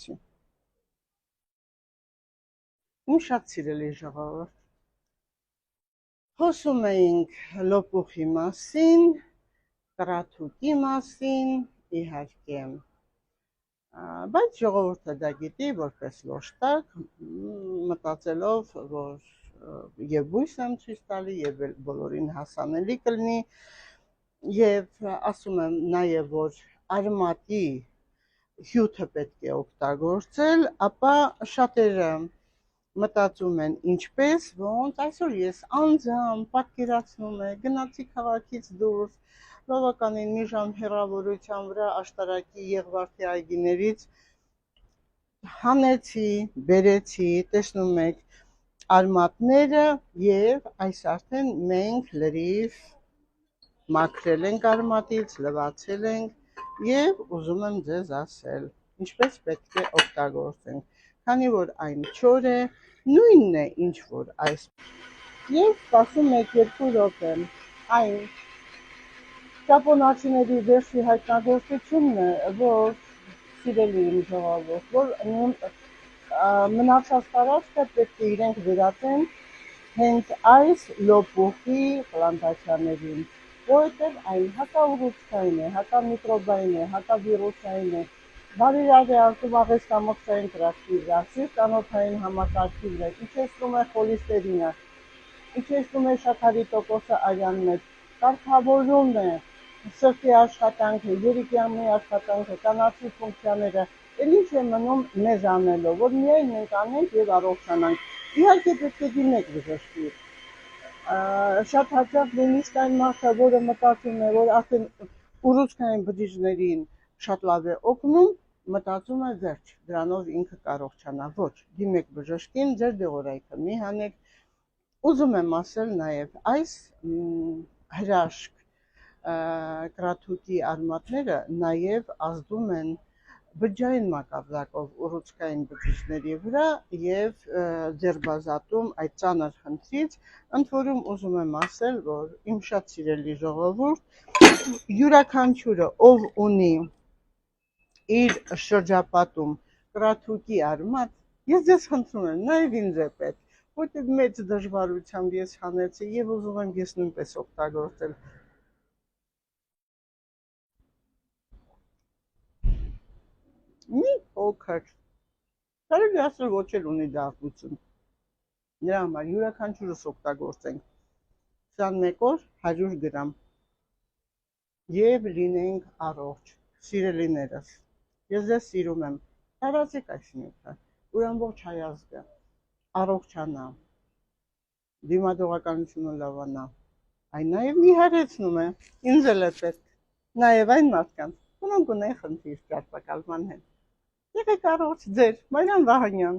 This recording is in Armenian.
Սի։ Իմ շատ սիրելի ժողովուրդ, խոսում էինք լոպուխի մասին, կրաթուկի մասին, իհարկե, բայց ժողովուրդը դա գիտի որպես լոշտակ, մտածելով, որ եւ բույս եմ ցույց տալի, եւ բոլորին հասանելի կլինի, եւ ասում եմ նաեւ, որ արմատի հյութը պետք է օգտագործել, ապա շատերը մտածում են ինչպես, ոնց այսօր ես անձամբ պատկերացնում եմ, գնացի քաղաքից դուրս, բավականին մի ժամ հեռավորության վրա աշտարակի Եղվարդի այգիներից հանեցի, բերեցի, տեսնում եք արմատները եւ այս արդեն մենք լրիվ մաքրել ենք արմատից, լվացել ենք եւ ուզում եմ ձեզ ասել, ինչպես պետք է օգտագործենք, քանի որ այն չոր է, նույնն է ինչ որ այս եւ սպասում եք 2 րոպե այն ճապոնացիների վերջի հայտնագործությունն է, որ սիրելի իմ ժողովուրդ, որ մնացած տարածքը պետք է իրենք վերածեն հենց այս լոպուխի պլանտացիաներին, որովհետև այն հակաուռուցքային է, հակամիկրոբային է, հակավիրուսային է, բարիրավ է արտում աղեստամոքսային տրակտի վրա, սիրտ-անոթային համակարգի վրա, իջեցնում է խոլեստերինը, իջեցնում է շաքարի տոկոսը արյան մեջ, կարգավորում է սրտի աշխատանքը, երիկյամի աշխատանքը, կանացի ֆունկցիաները, էլ ինչ է մնում մեզ անելով, որ միայն մենք անենք եւ առողջանանք։ Իհարկե պետք է դիմեք բժշկի։ Շատ հաճախ նույնիսկ այն մարդը, որը մտածում է, որ արդեն ուռուցքային բջիջներին շատ լավ է օգնում, մտածում է վերջ, դրանով ինքը կարողանա։ Ոչ, դիմեք բժշկին, ձեր դեղորայքը մի հանեք։ Ուզում եմ ասել նաև այս հրաշք կրաթուկի արմատները նաև ազդում են բջջային մակարդակով ուռուցքային բջիջների վրա եւ ձերբազատում այդ ծանր խնդրից, ընդ որում ուզում եմ ասել, որ իմ շատ սիրելի ժողովուրդ, յուրաքանչյուրը ով ունի իր շրջապատում կրաթուկի արմատ, ես ձեզ խնդրում եմ, նաև ինձ է պետք, որտեղ մեծ դժվարությամբ ես հանեցի եւ ուզում եմ ես նույնպես օգտագործել։ Մի փոքր, կարելի ասել ոչ էլ ունի դատություն, նրա համար յուրաքանչյուրս օգտագործենք 21 օր 100 գրամ եւ լինենք առողջ, սիրելիներս, ես ձեզ սիրում եմ, տարածեք այս նյութը, որ ամբողջ հայազգը առողջանա, դիմադրողականությունը լավանա, այն նաեւ նիհարեցնում է, ինձ էլ է պետք, նաեւ այն մարդկանց, որոնք ունեն խնդիր ճարպակալման հետ։ Եղեք առողջ, ձեր Մարիամ Վահանյան։